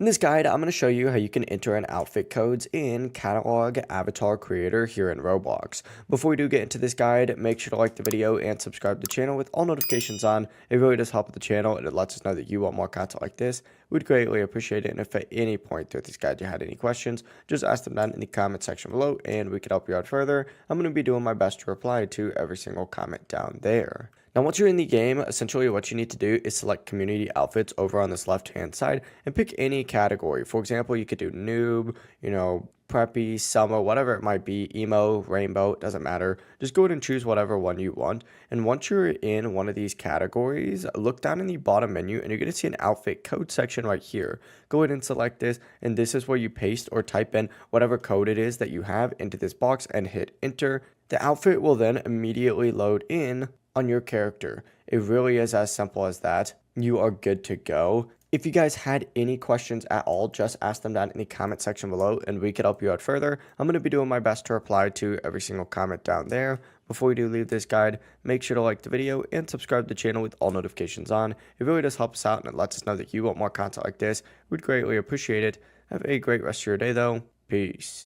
In this guide, I'm going to show you how you can enter in outfit codes in Catalog Avatar Creator here in Roblox. Before we do get into this guide, make sure to like the video and subscribe to the channel with all notifications on. It really does help with the channel and it lets us know that you want more content like this. We'd greatly appreciate it, and if at any point through this guide you had any questions, just ask them down in the comment section below and we can help you out further. I'm going to be doing my best to reply to every single comment down there. Now, once you're in the game, essentially what you need to do is select community outfits over on this left-hand side and pick any category. For example, you could do noob, preppy, summer, whatever it might be, emo, rainbow, it doesn't matter. Just go ahead and choose whatever one you want. And once you're in one of these categories, look down in the bottom menu and you're going to see an outfit code section right here. Go ahead and select this, and this is where you paste or type in whatever code it is that you have into this box and hit enter. The outfit will then immediately load in on your character. It really is as simple as that. You are good to go. If you guys had any questions at all, just ask them down in the comment section below and we could help you out further. I'm going to be doing my best to reply to every single comment down there. Before we do leave this guide, make sure to like the video and subscribe to the channel with all notifications on. It really does help us out and it lets us know that you want more content like this. We'd greatly appreciate it. Have a great rest of your day though. Peace.